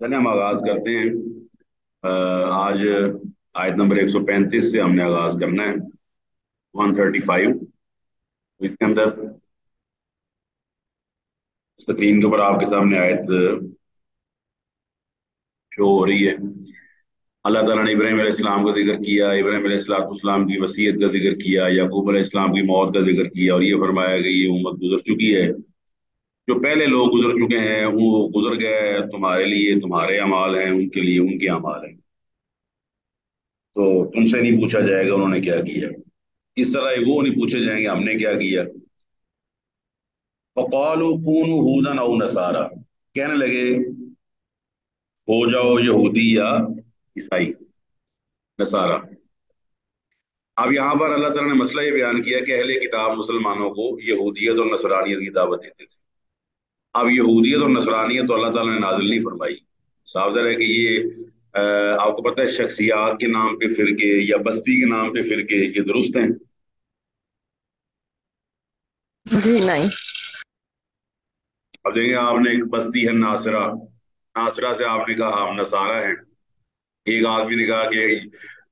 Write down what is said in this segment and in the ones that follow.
चलिए हम आगाज करते हैं। आज आयत नंबर 135 से हमने आगाज करना है। 135। इसके अंदर स्क्रीन के ऊपर आपके सामने आयत शो हो रही है। अल्लाह ताला ने इब्राहीम अलैहिस्सलाम का जिक्र किया, इब्राहीम अलैहिस्सलाम की वसीयत का जिक्र किया, याकूब अलैहिस्सलाम की मौत का जिक्र किया और ये फरमाया कि ये उम्मत गुजर चुकी है। जो पहले लोग गुजर चुके हैं वो गुजर गए, तुम्हारे लिए तुम्हारे अमाल हैं, उनके लिए उनके अमाल हैं। तो तुमसे नहीं पूछा जाएगा उन्होंने क्या किया, इस तरह वो नहीं पूछे जाएंगे हमने क्या किया। फ़क़ालू कूनू हूदन औ नसारा, कहने लगे हो जाओ यहूदी या ईसाई, नसारा। अब यहाँ पर अल्लाह ताला ने मसला ये बयान किया कि अहले किताब मुसलमानों को यहूदियत और नसरानियत की दावत देते थे। अब यहूदियत और नसरानियत तो अल्लाह ताला ने नाजिल नहीं फरमाई। साफ ज़ाहिर है कि ये आपको पता है शख्सियात के नाम पे फिरके या बस्ती के नाम पे फिरके ये दुरुस्त हैं। जी नहीं। अब देखिए आपने एक बस्ती है नासरा, नासरा से आपने कहा हम नसारा हैं। एक आदमी ने कहा कि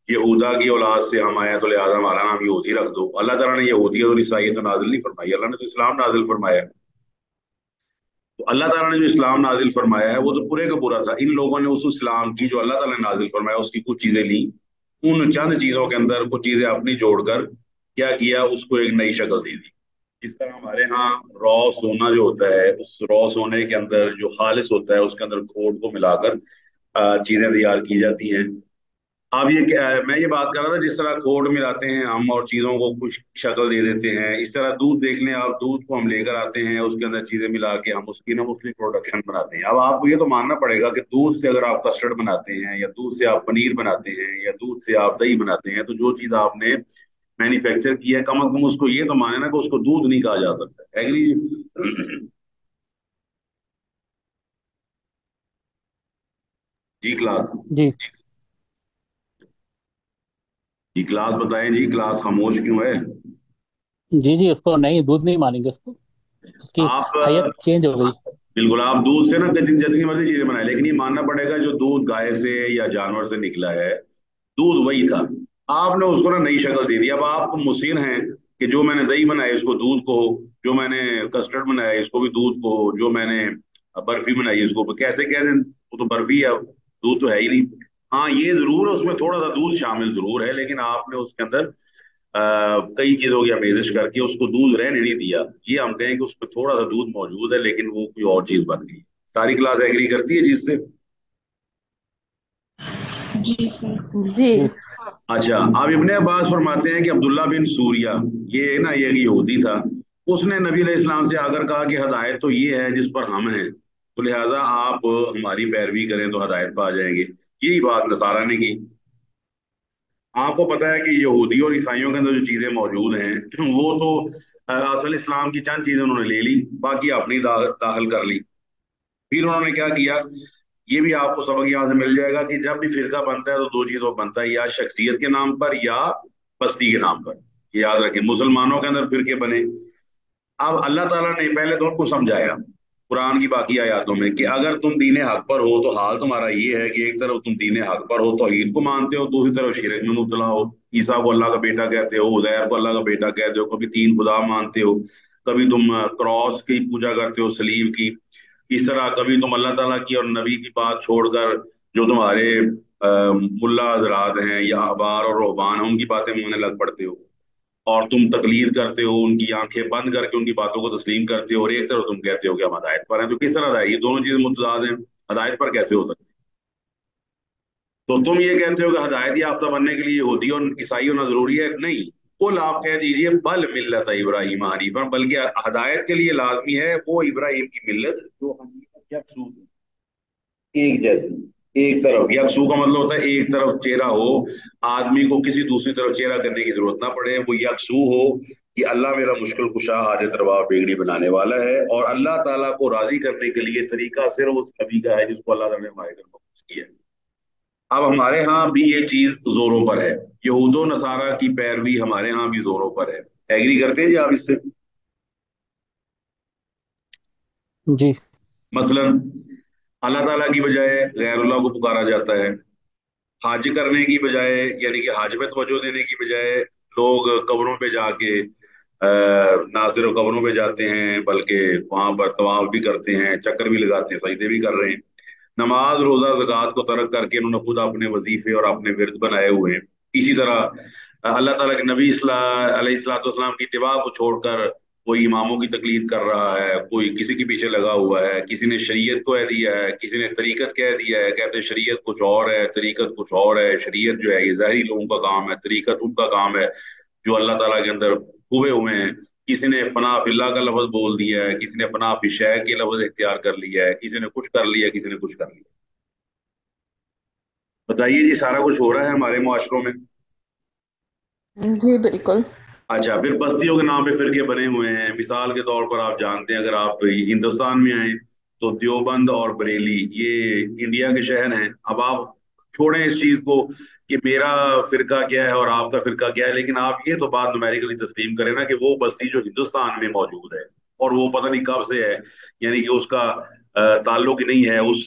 यहूदा की औलाद से हम आए हैं, तो लिहाजा हमारा नाम यहूदी रख दो। अल्लाह ताला ने यहूदियत और ईसाईयत तो नाजिल नहीं फरमाई, अल्लाह ने तो इस्लाम नाजिल फरमाया है। तो अल्लाह ताला ने जो इस्लाम नाजिल फरमाया है वो तो पूरे का पूरा था। इन लोगों ने उस इस्लाम की जो अल्लाह ताला ने नाजिल फरमाया उसकी कुछ चीजें ली, उन चंद चीजों के अंदर कुछ चीजें अपनी जोड़कर क्या किया, उसको एक नई शक्ल दे दी। जिस तरह हमारे यहाँ रॉ सोना जो होता है, उस रॉ सोने के अंदर जो खालिस होता है उसके अंदर खोट को मिलाकर चीजें तैयार की जाती हैं। अब मैं ये बात कर रहा था, जिस तरह खोट मिलाते हैं हम और चीजों को कुछ शक्ल दे देते हैं, इस तरह दूध देख लें आप, दूध को हम लेकर आते हैं, उसके अंदर चीजें मिला के हम उसकी ना मुस्लिम प्रोडक्शन बनाते हैं। अब आपको ये तो मानना पड़ेगा कि दूध से अगर आप कस्टर्ड बनाते हैं या दूध से आप पनीर बनाते हैं या दूध से आप दही बनाते हैं, तो जो चीज आपने मैन्युफैक्चर किया है कम अज कम उसको ये तो माने ना कि उसको दूध नहीं कहा जा सकता। एग्री? जी क्लास। जी जी क्लास बताएं, जी क्लास खामोश क्यों है? जी जी, उसको नहीं, दूध नहीं मानेंगे उसको। उसकी आप हैयत चेंज हो गई। बिल्कुल आप दूध से ना जितनी जितनी मर्जी चीजें बनाए, लेकिन ये मानना पड़ेगा जो दूध गाय से या जानवर से निकला है दूध वही था। आपने उसको ना नई शक्ल दे दी। अब आप मुसीर हैं कि जो मैंने दही बनाई इसको दूध को, जो मैंने कस्टर्ड बनाया इसको भी दूध को, जो मैंने बर्फी बनाई इसको कैसे कह दें वो तो बर्फी है, दूध तो है ही नहीं। हाँ ये जरूर है उसमें थोड़ा सा दूध शामिल जरूर है, लेकिन आपने उसके अंदर कई चीजों की आमेजिश करके उसको दूध रहने नहीं दिया। ये हम कहें कि उसमें थोड़ा सा दूध मौजूद है लेकिन वो कोई और चीज बन गई। सारी क्लास एग्री करती है जी इससे? जी जी अच्छा, अब इब्ने अब्बास फरमाते हैं कि अब्दुल्ला बिन सूरिया, ये ना ये एक यहूदी था, उसने नबी अलैहिस्सलाम से आकर कहा कि हदायत तो ये है जिस पर हम हैं, तो लिहाजा आप हमारी पैरवी करें तो हदायत पा जाएंगे। यही बात नसारा ने की। आपको पता है कि यहूदी और ईसाइयों के अंदर जो चीजें मौजूद हैं वो तो असल इस्लाम की चंद चीजें उन्होंने ले ली, बाकी अपनी दाखिल कर ली। फिर उन्होंने क्या किया, ये भी आपको सबक यहाँ से मिल जाएगा कि जब भी फिरका बनता है तो दो चीजों पर बनता है, या शख्सियत के नाम पर या बस्ती के नाम पर। ये याद रखें, मुसलमानों के अंदर फिरके बने। अब अल्लाह ताला ने पहले तो उनको समझाया कुरान की बाकी आयतों में कि अगर तुम दीने हक पर हो तो हाल तुम्हारा ये है कि एक तरफ तुम दीने हक पर हो, तौहीद को मानते हो, दूसरी तरफ शिरक में मुब्तला हो। ईसा को अल्लाह का बेटा कहते हो, उज़ैर को अल्लाह का बेटा कहते हो, कभी तीन खुदा मानते हो, कभी तुम क्रॉस की पूजा करते हो, सलीब की। इस तरह कभी तुम अल्लाह ताला की और नबी की बात छोड़कर जो तुम्हारे मुल्ला हजरात हैं या अहबार और रुहबान हैं उनकी बातें मानने लग पड़ते हो, और तुम तकलीद करते हो, उनकी आंखें बंद करके उनकी बातों को तस्लीम करते हो, और एक तरफ तुम कहते हो कि हम हदायत पर हैं। तो किस तरह है, ये दोनों चीजें मुतजाद हैं, हदायत पर कैसे हो सकती? तो तुम ये कहते हो कि हदायत याफ्ता बनने के लिए यहूदी और ईसाई होना जरूरी है? नहीं, कुल आप कह दीजिए बल मिल्लत इब्राहिम हनीफा, बल्कि हदायत के लिए लाजमी है वो इब्राहिम की मिल्लत जो हनीफ यकसू एक जैसी, एक तरफ। यकसू का मतलब होता है एक तरफ चेहरा हो, आदमी को किसी दूसरी तरफ चेहरा करने की जरूरत ना पड़े, वो यकसू हो कि अल्लाह मेरा मुश्किल कुशा हाजत रवा बेगड़ी बनाने वाला है, और अल्लाह ताला को राजी करने के लिए तरीका सिर्फ उस नबी का है जिसको अल्लाह ताला ने मायकर मबूस किया है। अब हमारे यहाँ भी ये चीज जोरों पर है, यहूदो नसारा की पैरवी हमारे यहाँ भी जोरों पर है। एग्री करते हैं जी आप इससे? जी। मसलन अल्लाह ताला की बजाय गैरुल्लाह को पुकारा जाता है। हज करने की बजाय, यानी कि हज पे तवज्जो देने की बजाय लोग कब्रों पे जाके ना सिर्फ कब्रों पे जाते हैं बल्कि वहां पर तवाफ भी करते हैं, चक्कर भी लगाते हैं, सजदे भी कर रहे हैं। नमाज रोजा ज़कात को तर्क करके इन्होंने खुद अपने वजीफे और अपने विर्द बनाए हुए हैं। इसी तरह अल्लाह ताला के नबी अलैहिस्सलाम की इत्तिबा को छोड़कर कोई इमामों की तकलीद कर रहा है, कोई किसी के पीछे लगा हुआ है, किसी ने शरीयत को कह दिया है, किसी ने तरीकत कह दिया है, कहते हैं शरीयत कुछ और है, तरीकत कुछ और है। शरीयत जो है ये ज़ाहिरी लोगों का काम है, तरीकत उनका काम है जो अल्लाह ताला के अंदर हुए हुए हैं। किसी ने फना फिल्ला का लफ्ज बोल दिया है, किसी ने फना फिशै के लफ्ज इख्तियार कर लिया है, किसी ने कुछ कर लिया, किसी ने कुछ कर लिया। बताइए जी, सारा कुछ हो रहा है हमारे मुआशरों में। जी बिल्कुल। अच्छा, फिर बस्तियों के नाम पे फिरके बने हुए हैं। मिसाल के तौर पर आप जानते हैं, अगर आप हिंदुस्तान में आए तो देवबंद और बरेली ये इंडिया के शहर हैं। अब आप छोड़ें इस चीज को कि मेरा फिरका क्या है और आपका फिरका क्या है, लेकिन आप ये तो बात नुमेरिकली तस्लीम करें ना कि वो बस्ती जो हिंदुस्तान में मौजूद है और वो पता नहीं कब से है, यानी कि उसका ताल्लुक ही नहीं है उस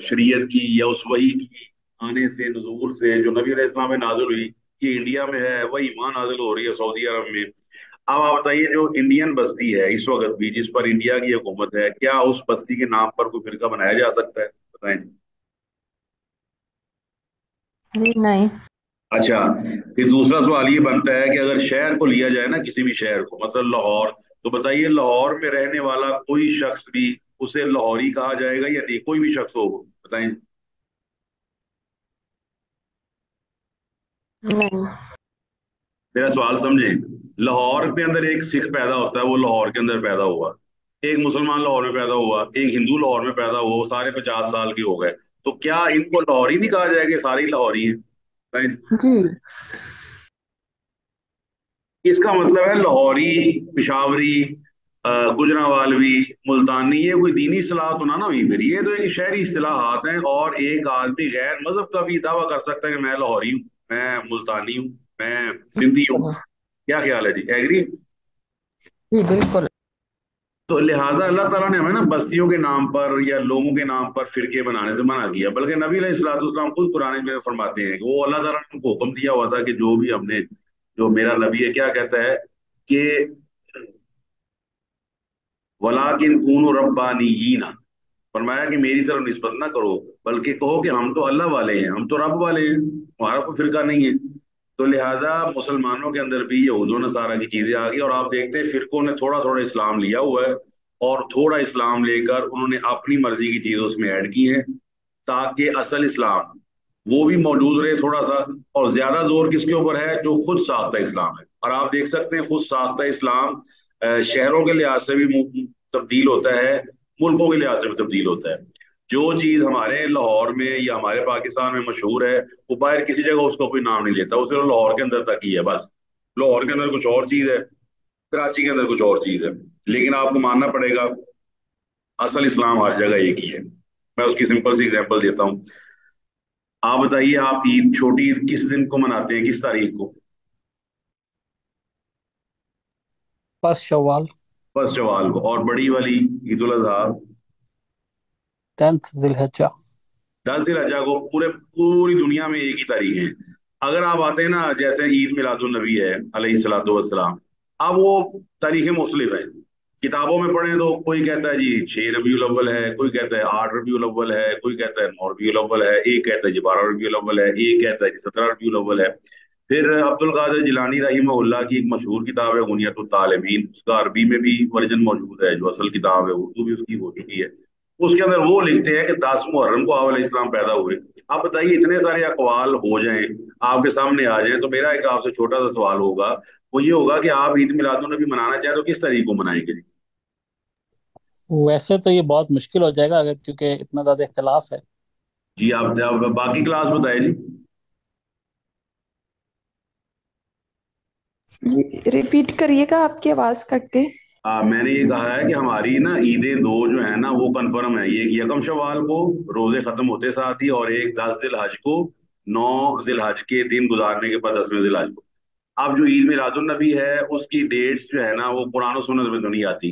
शरीयत की या उस वही की आने से, नजूल से, जो नबी अलैहि सलाम में नाजुल हुई, ये इंडिया में है, वही वहां नाजिल हो रही है सऊदी अरब में। अब आप बताइए, जो इंडियन बस्ती है इस वक्त भी जिस पर इंडिया की हुकूमत है, क्या उस बस्ती के नाम पर कोई फिरका बनाया जा सकता है? बताएं। जी नहीं। अच्छा, फिर दूसरा सवाल ये बनता है कि अगर शहर को लिया जाए ना, किसी भी शहर को, मतलब लाहौर, तो बताइए लाहौर में रहने वाला कोई शख्स भी उसे लाहौरी कहा जाएगा या नहीं? कोई भी शख्स हो वो, बताएं। नहीं। मेरा सवाल समझें। लाहौर के अंदर एक सिख पैदा होता है, वो लाहौर के अंदर पैदा हुआ। एक मुसलमान लाहौर में पैदा हुआ, एक हिंदू लाहौर में पैदा हुआ, वो सारे 50 साल के हो गए। तो क्या इनको लाहौरी नहीं कहा जाएगा? ये सारे ही लाहौरी हैं। Right? जी। इसका मतलब है लाहौरी, पिशावरी, गुजरांवालवी, मुल्तानी, ये कोई दीनी इस्तिलाह तो ना हुई। फिर ये तो एक शहरी इस्तिलाहात हैं, और एक आदमी गैर मजहब का भी दावा कर सकता है कि मैं लाहौरी हूँ, मैं मुल्तानी हूँ, मैं सिंधी हूँ। क्या ख्याल है जी, एग्री? जी बिल्कुल। तो लिहाजा अल्लाह ताला ने हमें ना बस्तियों के नाम पर या लोगों के नाम पर फिरके बनाने से मना किया, बल्कि नबी अलैहिस्सलाम खुद कुरान में फरमाते हैं कि वो अल्लाह ताला ने उनको हुक्म दिया हुआ था कि जो भी हमने, जो मेरा नबी है क्या कहता है कि वलाकिन कूनू रब्बानियीना, फरमाया कि मेरी तरफ निस्बत ना करो, बल्कि कहो कि हम तो अल्लाह वाले हैं, हम तो रब वाले हैं, हमारा कोई फिरका नहीं है। तो लिहाजा मुसलमानों के अंदर भी यहूद व नसारा की चीजें आ गई, और आप देखते हैं फिरकों ने थोड़ा थोड़ा इस्लाम लिया हुआ है, और थोड़ा इस्लाम लेकर उन्होंने अपनी मर्जी की चीजें उसमें ऐड की हैं, ताकि असल इस्लाम वो भी मौजूद रहे थोड़ा सा। और ज्यादा जोर किसके ऊपर है? जो खुद साख्ता इस्लाम है। और आप देख सकते हैं खुद साख्ता इस्लाम शहरों के लिहाज से भी तब्दील होता है, मुल्कों के लिहाज से भी तब्दील होता है। जो चीज हमारे लाहौर में या हमारे पाकिस्तान में मशहूर है, वो बाहर किसी जगह उसका कोई नाम नहीं लेता, वो सिर्फ लाहौर के अंदर तक ही है बस। लाहौर के अंदर कुछ और चीज है, कराची के अंदर कुछ और चीज है। लेकिन आपको मानना पड़ेगा असल इस्लाम हर जगह एक ही है। मैं उसकी सिंपल सी एग्जांपल देता हूँ। आप बताइए, आप ईद, छोटी ईद किस दिन को मनाते हैं, किस तारीख को? 1 शवाल। 1 शवाल को। और बड़ी वाली ईद उल अजहा? 10 जिलहज्जा। 10 जिलहज्जा को। पूरी दुनिया में एक ही तारीख है। अगर आप आते हैं ना, जैसे ईद मिलादुन नबी है अलैहिस्सलातु वस्सलाम, अब वो तारीखें मुख्तलिफ हैं। किताबों में पढ़ें तो कोई कहता है जी 6 रबीउल अव्वल है, कोई कहता है 8 रबीउल अव्वल है, कोई कहता है 9 रबीउल अव्वल है, एक कहता है जी 12 रबीउल अव्वल है, एक कहता है जी 17 रबीउल अव्वल है। फिर अब्दुल कादिर जिलानी रहीमहुल्लाह की एक मशहूर किताब है गुनियतुत तालिबीन, उसका अरबी में भी वर्जन मौजूद है, जो असल किताब है उर्दू भी उसकी हो चुकी है। उसके अंदर वो लिखते हैं कि 10 मुहर्रम को आप अलैहिस्सलाम पैदा हुए। आप बताइए, इतने सारे अकवाल हो जाएं, आपके सामने आ जाएं, तो मेरा एक आपसे छोटा सा सवाल होगा, वो ये होगा कि आप ईद मिलादुन नबी मनाना चाहें तो किस तारीख को मनाएंगे? वैसे तो ये बहुत मुश्किल हो जाएगा, अगर क्योंकि इतना ज्यादा इख्तलाफ है। जी, आप बाकी क्लास बताए जी। जी रिपीट करिएगा, आपकी आवाज कट गई। मैंने ये कहा है कि हमारी ना ईदें दो जो है ना वो कंफर्म है, ये यकम शवाल को रोजे खत्म होते साथ ही, और एक 10 जिल हज को, 9 जिल हज के दिन गुजारने के बाद 10वें जिल हज को। अब जो ईद मिलादुन नबी है उसकी डेट्स जो है ना वो कुरान और सुन्नत में तो नहीं आती।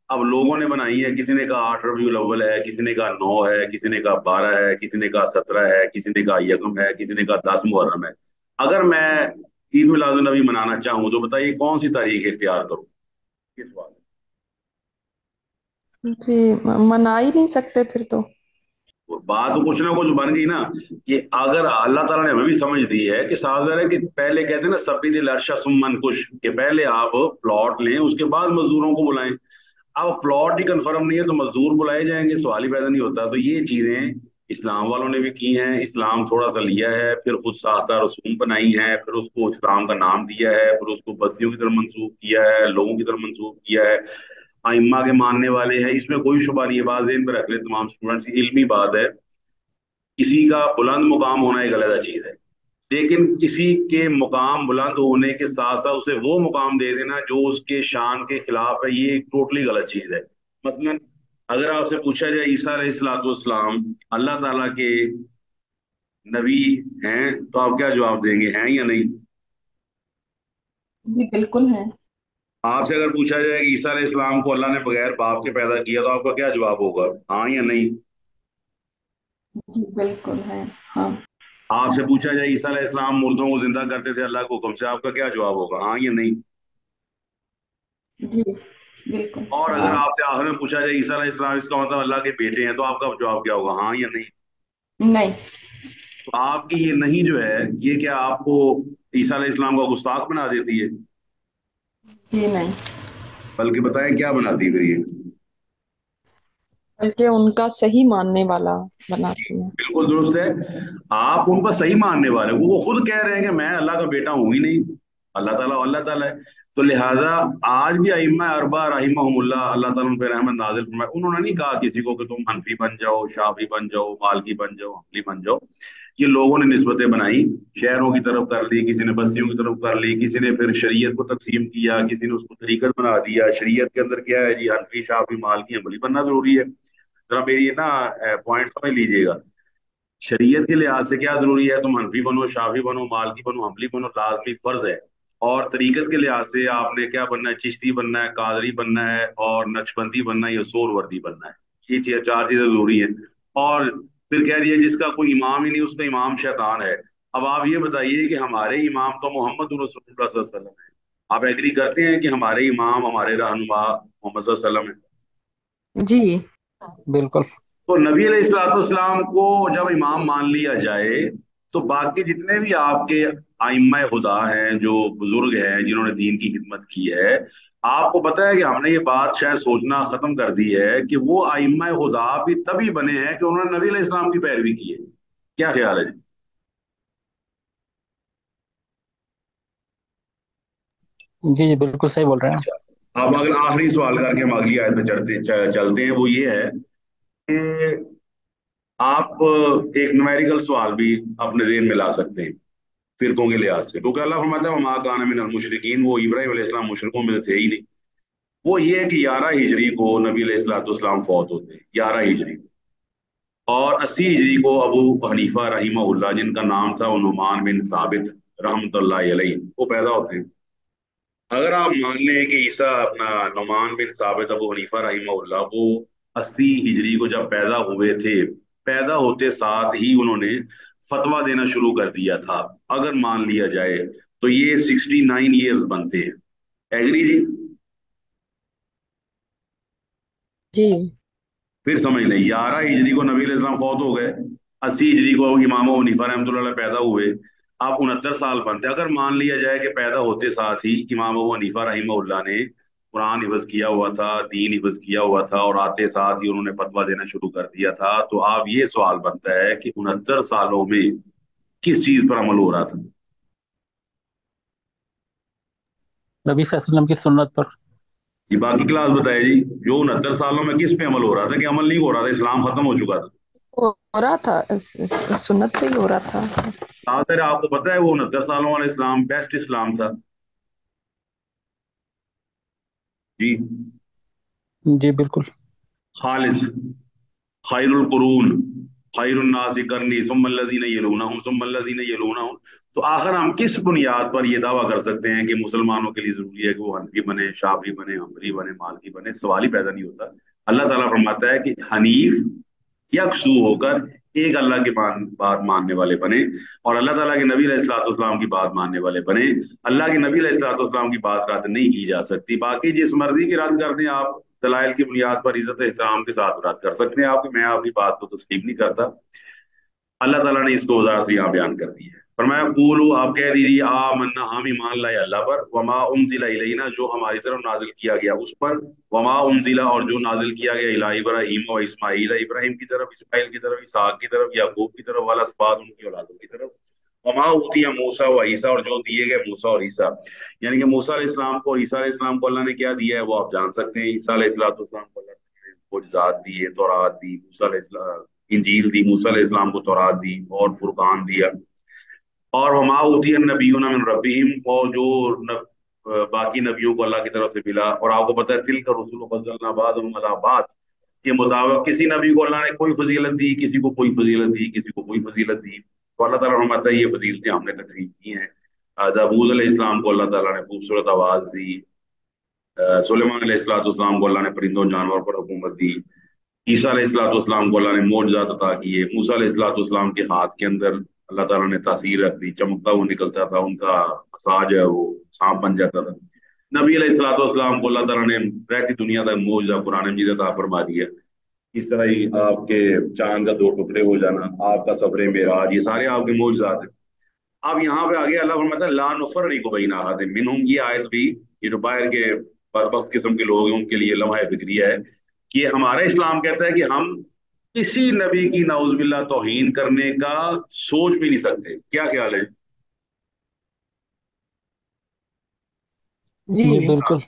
अब लोगों ने बनाई है, किसी ने कहा 8 रबीउल अव्वल है, किसी ने कहा 9 है, किसी ने कहा 12 है, किसी ने कहा 17 है, किसी ने कहा यकम है, किसी ने कहा 10 मुहर्रम है। अगर मैं ईद मिलादुन नबी मनाना चाहूँ तो बताइए कौन सी तारीख इख्तियार करूँ? किस बात? जी, मना ही नहीं सकते फिर तो। बात तो कुछ ना कुछ बन गई ना, कि अगर अल्लाह ताला ने हमें भी समझ दी है कि साफ है कि पहले कहते हैं ना सब्बी दिल अर्शा सुमन कुश, कि पहले आप प्लॉट लें उसके बाद मजदूरों को बुलाएं। अब प्लॉट ही कंफर्म नहीं है तो मजदूर बुलाए जाएंगे, सवाल ही पैदा नहीं होता। तो ये चीजें इस्लाम वालों ने भी की हैं। इस्लाम थोड़ा सा लिया है, फिर खुद साख्ता रसूम बनाई है, फिर उसको इस्लाम का नाम दिया है, फिर उसको बस्तियों की तरफ मंसूब किया है, लोगों की तरफ मंसूब किया है, आइम्मा के मानने वाले हैं, इसमें कोई शुबा नहीं है। बात ज़हन पे रख ले तमाम स्टूडेंट्स, इल्मी बात है। किसी का बुलंद मुकाम होना एक अलग चीज है, लेकिन किसी के मुकाम बुलंद होने के साथ साथ उसे वो मुकाम दे देना जो उसके शान के खिलाफ है, ये टोटली गलत चीज है। मसलन अगर आपसे पूछा जाए ईसा अलैहिस्सलाम अल्लाह ताला के नबी हैं, तो आप क्या जवाब देंगे, हैं या नहीं? जी बिल्कुल है। आपसे अगर पूछा जाए कि ईसा अलैहिस्सलाम को अल्लाह ने बगैर बाप के पैदा किया, तो आपका क्या जवाब होगा, हाँ या नहीं? जी बिल्कुल है। हाँ। आपसे पूछा जाए ईसा अलैहिस्सलाम मुर्दों को जिंदा करते थे अल्लाह के हुक्म से, आपका क्या जवाब होगा, हाँ या नहीं? जी बिल्कुल। और अगर हाँ। आपसे आखिर में पूछा जाए ईसा अलैहिस्सलाम इसका मतलब अल्लाह के बेटे हैं, तो आपका जवाब क्या होगा, हाँ या नहीं? नहीं। तो आपकी ये नहीं जो है, ये क्या आपको ईसा अलैहिस्सलाम का गुस्ताख बना देती है? जी नहीं। बल्कि बताएं क्या बनाती है फिर ये? बल्कि उनका सही मानने वाला बनाती है। बिल्कुल दुरुस्त है। आप उनका सही मानने वाले हो, वो खुद कह रहे हैं कि मैं अल्लाह का बेटा हूं ही नहीं, अल्लाह ताला है। तो लिहाजा आज भी अइम्मा अरबा रहिमहुमुल्लाह, अल्लाह ताला उन पर रहमत नाजिल फरमाए, उन्होंने नहीं कहा किसी को कि तुम हनफी बन जाओ, शाफी बन जाओ, मालकी बन जाओ, हम्बली बन जाओ। ये लोगों ने निस्बतें बनाई, शहरों की तरफ कर ली, किसी ने बस्तियों की तरफ कर ली, किसी ने फिर शरीयत को तकसीम किया, किसी ने उसको तरीकत बना दिया। शरीयत के अंदर क्या है जी, हनफी शाफी मालकी हम्बली बनना जरूरी है। जरा मेरी ये ना पॉइंट समझ लीजिएगा। शरीयत के लिहाज से क्या जरूरी है, तुम हनफी बनो, शाफी बनो, मालकी बनो, हम्बली बनो, लाजमी फर्ज है। और तरीकत के लिहाज से आपने क्या बनना है, चिश्ती बनना है, कादरी बनना है, और नक्शबंदी बनना है, या सोरवर्दी बनना है। ये चीज, चार चीजें जरूरी है। और फिर कह दिया जिसका कोई इमाम ही नहीं उसका इमाम शैतान है। अब आप ये बताइए कि हमारे इमाम तो मोहम्मद रसूलुल्लाह सल्लल्लाहु अलैहि वसल्लम है। आप एग्री करते हैं कि हमारे इमाम, हमारे रहनुमा मोहम्मद सल्लल्लाहु अलैहि वसल्लम है? जी। बिल्कुल। तो नबी अलैहिस्सलाम को जब इमाम मान लिया जाए, तो बाकी जितने भी आपके आइम्मा खुदा हैं, जो बुजुर्ग हैं जिन्होंने दीन की खिदमत की है, आपको पता है कि हमने ये बात शायद सोचना खत्म कर दी है कि वो आइम्मा खुदा भी तभी बने हैं कि उन्होंने नबी अलैहिस्सलाम की पैरवी की है। क्या ख्याल है जी? जी जी बिल्कुल सही बोल रहे हैं। अच्छा, अब अगला आखिरी सवाल करके हम अगली आयत पे चलते हैं। वो ये है कि आप एक न्यूमेरिकल सवाल भी अपने जेहन में ला सकते हैं फिरकों के लिहाज से, क्योंकि अल्लाह फरमाता है वमा कान मिनल मुशरिकीन, वो इब्राहिम अलैहिस्सलाम मुशरिकों में से थे ही नहीं। वो ये है कि 11 हिजरी को नबी अलैहिस्सलाम फौत होते हैं, 11 हिजरी को। और 80 हिजरी को अबू हनीफा रहीमहुल्लाह, जिनका नाम था नुमान बिन साबित रहमतुल्लाह अलैह, वो पैदा होते हैं। अगर आप मान लें कि ईसा अपना नुमान बिन साबित अबू हनीफा रहीमहुल्लाह वो 80 हिजरी को जब पैदा हुए थे, पैदा होते साथ ही उन्होंने फतवा देना शुरू कर दिया था, अगर मान लिया जाए तो ये 69 ईयर्स बनते हैं। एग्री जी? जी। फिर समझ लें, 11 हिजरी को नबी अलैहिस्सलाम फौत हो गए, 80 हिजरी को इमाम अबू हनीफा रहमतुल्लाह अलैह पैदा हुए। आप 69 साल बनते, अगर मान लिया जाए कि पैदा होते साथ ही इमाम अबू हनीफा रहीमहुल्लाह ने कुरान हिफ्ज किया हुआ था, दीन हिफ्ज किया हुआ था, और आते साथ ही उन्होंने फतवा देना शुरू कर दिया था, तो आप ये सवाल बनता है कि 69 सालों में किस चीज पर अमल हो रहा था? नबी सल्लल्लाहु अलैहि वसल्लम की सुन्नत पर। जी बाकी क्लास बताए जी, जो 69 सालों में किस पे अमल हो रहा था, कि अमल नहीं हो रहा था, इस्लाम खत्म हो चुका था? हो रहा था, सुन्नत पे ही हो रहा था। आखिर आपको पता है वो 69 सालों वाला इस्लाम बेस्ट इस्लाम था जी। जी बिल्कुल। खालिस, खैरुल कुरून, खैरुन्नासि करनी सुम्मल्लज़ीना यलूनहुम सुम्मल्लज़ीना यलूनहुम। तो आखिर हम किस बुनियाद पर ये दावा कर सकते हैं कि मुसलमानों के लिए जरूरी है कि वो हनफी बने, शाफी बने, हम्बली बने, मालकी बने? सवाल ही पैदा नहीं होता। अल्लाह ताला फरमाता है कि हनीफ यकसू होकर एक अल्लाह की बात मानने वाले बने और अल्लाह ताला के नबी अलैहिस्सलाम की बात मानने वाले बने। अल्लाह के नबी अलैहिस्सलाम की बात रद्द नहीं की जा सकती। बाकी जिस मर्जी की रद्द कर दें आप, दलाइल की बुनियाद पर इज्जत एहतराम के साथ रद्द कर सकते हैं आप, मैं आपकी बात को तस्लीम नहीं करता। अल्लाह ताला ने इसको वजह से यहाँ बयान कर दिया है। फरमाया कूलू, आप कह दीजिए आमन्ना, हम ईमान लाए अल्लाह पर, वमा उनजिला इलैना, जो हमारी तरफ नाजिल किया गया उस पर, वमा उनजिला, और जो नाजिल किया गया इला इब्राहीम व इस्माईल, इब्राहिम की तरफ, इस्माइल की तरफ, इसहाक की तरफ, याकूब की तरफ, वाल अस्बात, उनकी औलादों की तरफ, वमा उतिया मूसा व ईसा, और जो दिए गए मूसा और ईसा। यानी कि मूसा अलैहिस्सलाम को और ईसा अलैहिस्सलाम को अल्लाह ने क्या दिया है वो आप जान सकते हैं। ईसा अलैहिस्सलाम को अल्लाह ने मुअजिज़ात दिए, तौरात दी, मूसा अलैहिस्सलाम इंजील दी, मूसा अलैहिस्सलाम को तौरात दी और फुरकान दिया। और वमा उतिया नबियुना मिन रब्बिहिम, और जो बाकी नबियों को अल्लाह की तरफ से मिला। और आपको पता है तिल का रसूल फज़लना बादहुम अला बाद के मुताबिक किसी नबी को अल्लाह ने कोई फजीलत दी, किसी को कोई फजीलत दी, किसी को कोई फजीलत दी। तो अल्लाह ताला फरमाता है ये फजीलतें हमने तकसीम की हैं। दाऊद अलैहिस्सलाम को अल्लाह ताला ने खूबसूरत आवाज दी। सुलेमान अलैहिस्सलाम को अल्लाह ने परिंदों जानवर पर हुकूमत दी। ईसा अलैहिस्सलाम को अल्लाह ने मोजज़ात अता किए। मूसा अलैहिस्सलाम के हाथ के अंदर अल्लाह ताला ने तासीर रख दी, चमकता हुआ निकलता था, उनका असा जो है वो सांप बन जाता था। नबी अलैहिस्सलाम को अल्लाह ताला ने रहती दुनिया तक मोजज़ा कुरान मजीद अता फरमा दिया। इस तरह ही आपके चांद का दो टुकड़े हो जाना, आपका सफरे मेराज, ये सारे आपके मोजज़ात हैं। अब यहाँ पे आगे अल्लाह फरमाता है ला नुफर्रिकु बैना अहदिम मिनहुम, ये आयत भी, ये जो बाहर के बदबख्त किस्म के लोग हैं उनके लिए लम्हा फिक्रिया है कि हमारा इस्लाम कहता है कि हम किसी नबी की नाउजुबिल्लाह तौहीन करने का सोच भी नहीं सकते। क्या ख्याल है? जी। जी बिल्कुल।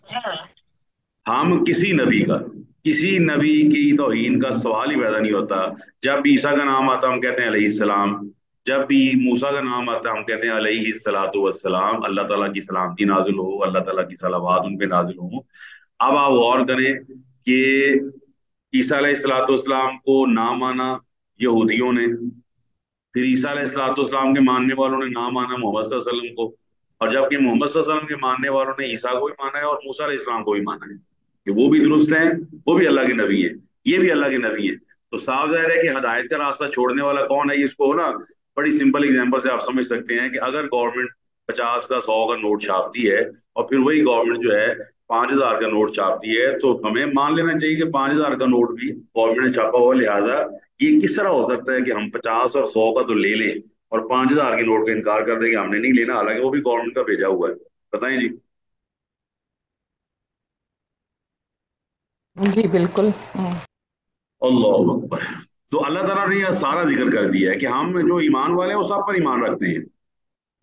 हम किसी नबी की तौहीन का सवाल ही पैदा नहीं होता। जब भी ईसा का नाम आता हम कहते हैं अलैहिस्सलाम, जब भी मूसा का नाम आता हम कहते हैं अलैहिस्सलातु वस्सलाम, अल्लाह ताला की सलामती नाजिल हो, अल्लाह ताला की सलावात उन पे नाजिल हो। अब आप गौर करें कि ईसा अलैहिस्सलातु वस्सलाम को ना माना यहूदियों ने, फिर ईसा अलैहिस्सलाम के मानने वालों ने ना माना मोहम्मद सल्लल्लाहु अलैहि वसल्लम को, और जबकि मोहम्मद सल्लल्लाहु अलैहि वसल्लम के मानने वालों ने ईसा को भी माना है और मूसा अलैहिस्सलाम को भी माना है कि वो भी दुरुस्त है, वो भी अल्लाह के नबी है, ये भी अल्लाह के नबी है। तो साफ जाहिर है कि हदायत का रास्ता छोड़ने वाला कौन है। इसको ना बड़ी सिंपल एग्जांपल से आप समझ सकते हैं कि अगर गवर्नमेंट 50 का 100 का नोट छापती है और फिर वही गवर्नमेंट जो है 5,000 का नोट छापती है, तो हमें मान लेना चाहिए कि 5,000 का नोट भी गवर्नमेंट ने छापा हुआ, लिहाजा ये किस तरह हो सकता है कि हम 50 और 100 का तो ले लें और 5,000 के नोट का इनकार कर दें कि हमने नहीं लेना, हालांकि वो भी गवर्नमेंट का भेजा हुआ है। बताएं जी। जी बिल्कुल। अल्लाह अकबर। तो अल्लाह ताला ने यह सारा जिक्र कर दिया है कि हम जो ईमान वाले हैं वो सब पर ईमान रखते हैं।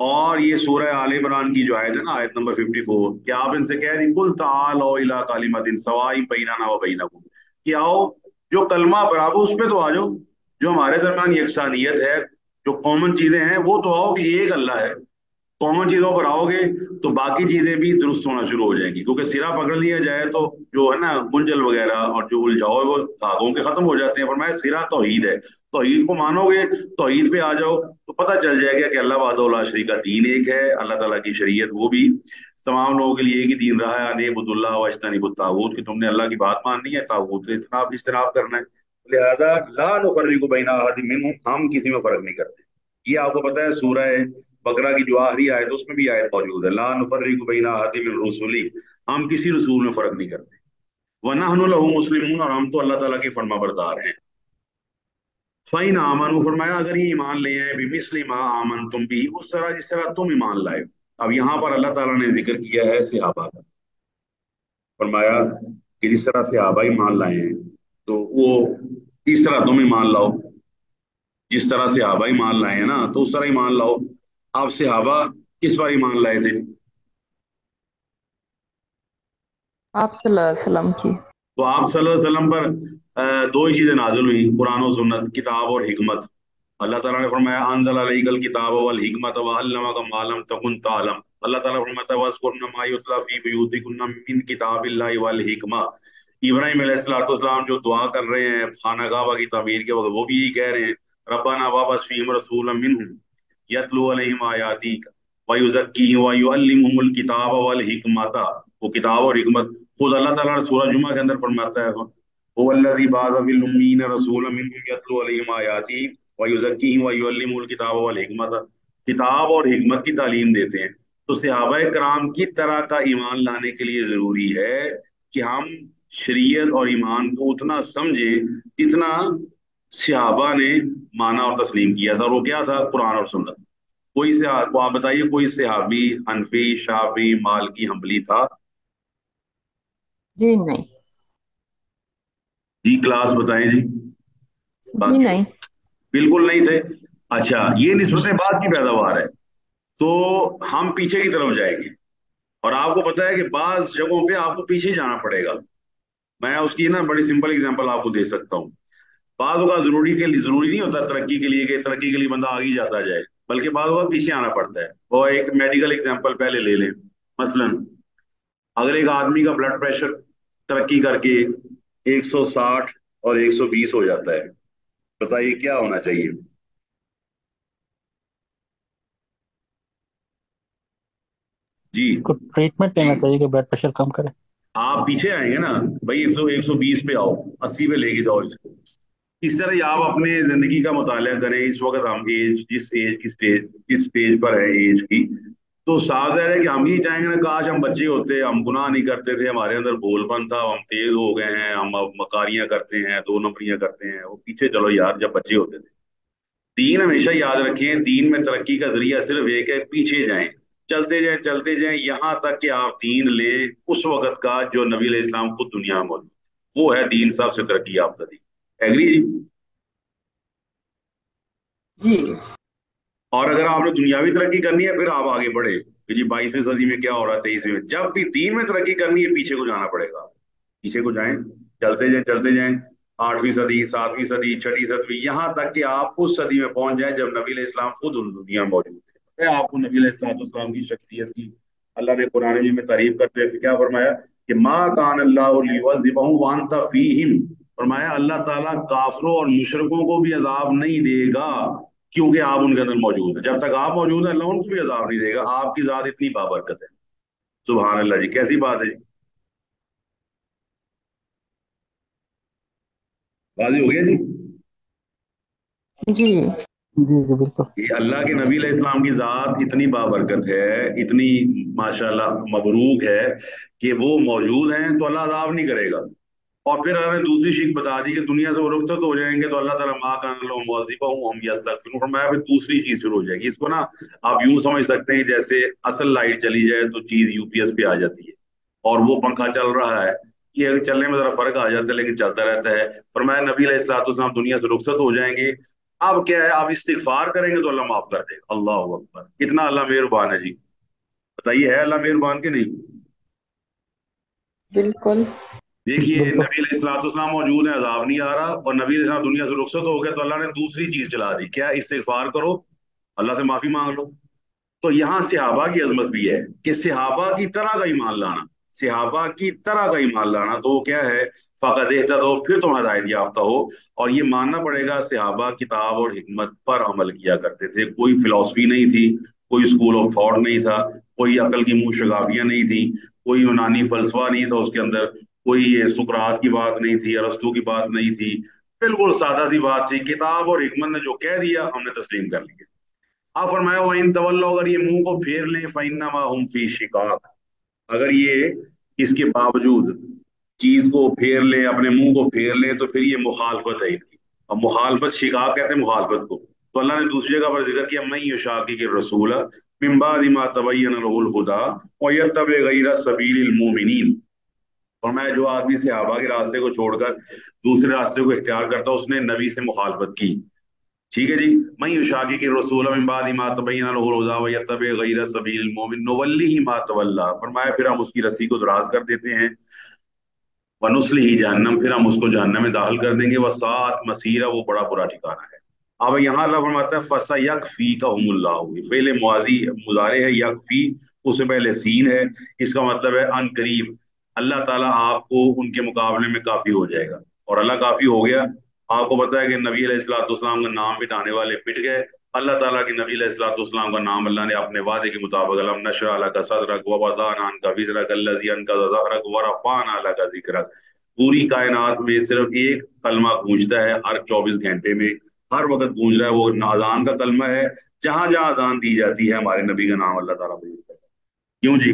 और ये सूरह आल इमरान की जो आयत है ना, आयत नंबर 54, कि आप इनसे कह दी कुल तालो इला कालिमतिन सवाइन बैनना व बैनकुम, कि आओ जो कलमा बराबर उस पे तो आ जाओ, जो हमारे दरमियान यकसानियत है, जो कॉमन चीजें हैं वो तो आओ कि एक अल्लाह है। कॉमन चीजों पर आओगे तो बाकी चीजें भी दुरुस्त होना शुरू हो जाएंगी, क्योंकि सिरा पकड़ लिया जाए तो जो है ना गुंजल वगैरह और जो उलझाओ है वो धागों के खत्म हो जाते हैं। पर मैं सिरा तौहीद है, तौहीद को मानोगे, तौहीद पे आ जाओ तो पता चल जाएगा कि अल्लाह वाहदहु ला शरीक का दीन एक है, अल्लाह ताला की शरीयत वो भी तमाम लोगों के लिए एक ही दीन रहा है, अनेबुदुल्लाह वज्तनिबुत तागूत, कि तुमने अल्लाह की बात माननी है, तागूत से इज्तनाब करना है। लिहाजा ला नुफर्रिकु बैना अहदिम मिनहुम, हम किसी में फर्क नहीं करते। ये आपको पता है सूरह बकरा की जो आखिरी आयत है उसमें भी आयत मौजूद है, ला नुफर्रिकु बैना अहदिम मिन रुसुली, हम किसी रसूल में फर्क नहीं करते। व नहनु लहु मुस्लिमून, और हम तो अल्लाह ताला के फरमाबरदार हैं। फ़इन आमनू, फरमाया अगर ये ईमान ले आए बिमिस्लि मा आमन तुम भी, उस तरह जिस तरह तुम ईमान लाए। अब यहाँ पर अल्लाह ताला ने जिक्र किया है सहाबा का, फरमाया कि जिस तरह सहाबा ईमान लाए हैं तो वो इस तरह तुम ईमान लाओ, जिस तरह सहाबा ईमान लाए हैं ना तो उस तरह ईमान लाओ। आप सहाबा किस पर ईमान लाए थे? आप सल्लल्लाहु अलैहि वसल्लम की। तो आप सल्लल्लाहु अलैहि वसल्लम पर दो ही चीजें नाजिल हुई, कुरान और सुन्नत, किताब और हिकमत। अल्लाह ताला ने फरमाया अनज़ल अलैकल किताब वल हिकमत व अल्लमका मा लम तकुन तअलम। अल्लाह ताला फरमाता है वज़कुरना मा युतला फी बुयूतिकुन्ना मिन किताबिल्लाहि वल हिकमा। इब्राहिम अलैहिस्सलाम जो दुआ कर रहे हैं खाना काबा की तामीर के वक्त, वो भी यही कह रहे हैं रब्बाना वाबअस फीहिम रसूलन मिनहुम यतलू अलैहिम आयातिक व युज़क्कीहिम व युअल्लिमुहुमुल किताब वल हिकमता। वो किताब और हिकमत खुद अल्लाह ताला सूरह जुमा के अंदर फरमाता है, हुवल्लज़ी बअस फिल उम्मीयीन रसूलन मिनहुम यतलू अलैहिम आयातिही व युज़क्कीहिम व युअल्लिमुहुल किताब वल हिकमता। किताब और हिकमत की तालीम देते हैं। तो सहाबा कराम की तरह का ईमान लाने के लिए जरूरी है कि हम शरीयत और ईमान को उतना समझें जितना सहाबा ने माना और तस्लीम किया था। और वो क्या था? कुरान और सुन्नत। कोई से को आप बताइए, कोई सहाबी हनफी शाफी मालकी हम्बली था? जी नहीं। जी क्लास बताएं जी। जी बाकी नहीं। बिल्कुल नहीं थे। अच्छा, ये निस्बत बाद की पैदावार है, तो हम पीछे की तरफ जाएंगे। और आपको पता है कि बाज जगहों पे आपको पीछे जाना पड़ेगा। मैं उसकी ना बड़ी सिंपल एग्जांपल आपको दे सकता हूँ। बाज होगा जरूरी नहीं होता तरक्की के लिए कि तरक्की के लिए बंदा आगे ही जाता जाए, बल्कि बाज होगा पीछे आना पड़ता है। और एक मेडिकल एग्जांपल पहले ले लें। मसलन अगर एक आदमी का ब्लड प्रेशर तरक्की करके 160 और 120 हो जाता है, बताइए क्या होना चाहिए? जी। को ट्रीटमेंट लेना चाहिए कि ब्लड प्रेशर कम करे। आप पीछे आएंगे ना भाई, 120 पे आओ, 80 पे लेके जाओ इसको। इस तरह ही आप अपने जिंदगी का मुताला करें। इस वक्त हम जिस एज की स्टेज पर है एज की, तो साफ ज़ाहिर है कि हम ही चाहेंगे ना, काश हम बच्चे होते, हम गुनाह नहीं करते थे, हमारे अंदर भोलपन था, हम तेज हो गए हैं, हम अब मकारियां करते हैं, दो नंबरियां करते हैं। वो पीछे चलो यार, जब बच्चे होते थे। दीन हमेशा याद रखें, दीन में तरक्की का जरिया सिर्फ एक है, पीछे जाएं, चलते जाएं यहां तक कि आप दीन ले उस वक्त का जो नबी अलैहि इस्लाम खुद दुनिया में मौजूद। वो है दीन सबसे तरक्की याफ्ता दीन। एग्री जी? जी। और अगर आपने दुनियावी तरक्की करनी है, फिर आप आगे बढ़े कि जी 22वीं सदी में क्या हो रहा है, 23वीं में। जब भी दीन में तरक्की करनी है, पीछे को जाना पड़ेगा। पीछे को जाएं, चलते जाएं। 8वीं सदी, 7वीं सदी, छठी सदी, यहाँ तक कि आप उस सदी में पहुंच जाए जब नबी अलैहि इस्लाम खुद उन दुनिया में मौजूद थे। पता है आपको नबी अलैहि इस्लाम की शख्सियत की अल्लाह ने कुरान में तारीफ करते हुए क्या फरमाया कि मा कान अल्लाहु लियुअज़्ज़िबहुम व अंता फीहिम। फरमाया अल्लाह ताला काफिरों और मुशरिकों को भी अजाब नहीं देगा क्योंकि आप उनके अंदर मौजूद हैं। जब तक आप मौजूद हैं, अल्लाह उनको भी अजाब नहीं देगा। आपकी जात इतनी बाबरकत है। सुभान अल्लाह जी, कैसी बात है जी। वाजी हो गया जी। जी। जी जी बिल्कुल। ये अल्लाह के नबी अलैहि इस्लाम की जात इतनी बाबरकत है, इतनी माशाल्लाह मबरूक है कि वो मौजूद हैं तो अल्लाह अजाब नहीं करेगा। और फिर हमें दूसरी शिक बता दी कि दुनिया से वो रुखसत हो जाएंगे तो अल्लाह ताला मा कान लहुम मुअज़्ज़िबहुम हम यस्तगफिरून। फरमाया फिर दूसरी चीज शुरू हो जाएगी। इसको ना आप यूं समझ सकते हैं जैसे असल लाइट चली जाए तो चीज यूपीएस पे आ जाती है, और वो पंखा चल रहा है। ये चलने में जरा फर्क आ जाता है लेकिन चलता रहता है। फरमाया नबी अलैहिस्सलाम दुनिया से रुखसत हो जाएंगे। अब क्या है, आप इस्तिगफार करेंगे तो अल्लाह माफ कर देगा। अल्लाह अकबर, कितना अल्लाह मेहरबान है जी। बताइए, है अल्लाह मेहरबान कि नहीं? बिल्कुल। देखिए बिल्कुल। नबी अलैहिस्सलाम मौजूद है, अजाब नहीं आ रहा, और नबी अलैहिस्सलाम दुनिया से रुखसत हो गया तो अल्लाह ने दूसरी चीज चला दी, क्या? इस्तिगफार करो, अल्लाह से माफी मांग लो। तो यहाँ सहाबा की अजमत भी है कि सहाबा की तरह का ईमान लाना। सहाबा की तरह का ईमान लाना तो वो क्या है? फ़क़द इहतदौ, फिर तुम हिदायत याफ्ता हो। और ये मानना पड़ेगा, सहाबा किताब और हिकमत पर अमल किया करते थे। कोई फिलॉसफी नहीं थी, कोई स्कूल ऑफ थॉट नहीं था, कोई अकल की मुंह शगाफियां नहीं थी, कोई यूनानी फलसफा नहीं था उसके अंदर, कोई ये सुकरात की बात नहीं थी, अरस्तू की बात नहीं थी। बिल्कुल सादा सी बात थी। किताब और हिकमत ने जो कह दिया हमने तस्लीम कर लिया। आप फरमाया वो इन तवल्लो, अगर ये मुंह को फेर लें फइन्नमा हुम फी शिकाक। अगर ये इसके बावजूद चीज को फेर ले, अपने मुंह को फेर ले, तो फिर ये मुखालफत है इनकी। अब मुखालफत, शिकाक कहते हैं मुखालफत को। तो अल्लाह ने दूसरी जगह पर जिक्र किया, मैं युशाकिक रसूल मिन बादि मा तबय्यन लहुल हुदा व यत्तबि गैर सबीलिल मोमिनीन। और मैं जो आदमी सहाबा के रास्ते को छोड़कर दूसरे रास्ते को इख्तियार करता, उसने नबी से मुखालफत की। ठीक है जी। मैं युशाकिक रसूल मिन बादि मा तबय्यन लहुल हुदा व यत्तबि गैर सबीलिल मोमिन नुवल्लिही मा तवल्ला। फरमाया फिर हम उसकी रस्सी को दराज कर देते हैं, वनुस्ली ही जहन्नम, फिर हम उसको जहन्नम में दाखिल कर देंगे। वह सात मसीरा, वो बड़ा बुरा ठिकाना है। अब यहाँ अल्लाह फरमाता है फसा यकफी का हुमुल्लाहु, फेले मुआजी मुजारे है, यकफी उससे पहले सीन है। इसका मतलब है अन करीब अल्लाह ताला आपको उनके मुकाबले में काफी हो जाएगा। और अल्लाह काफी हो गया, आपको पता है कि नबी अलैहिस्सलाम का नाम मिटाने वाले मिट गए। अल्लाह ताला के नबी अलैहिस्सलाम का नाम अल्लाह ने अपने वादे के मुताबिक अलम नशरह लका सदरक व वज़अना अन्का विज़रक अल्लज़ी अनक़ज़ ज़हरक व रफ़अना लका ज़िक्रक। पूरी कायनात में सिर्फ एक कलमा गूंजता है हर 24 घंटे में, हर वक्त गूंज रहा है, वो अजान का कलमा है। जहां जहां अजान दी जाती है हमारे नबी का नाम अल्लाह ताला भेजता है। क्यों जी?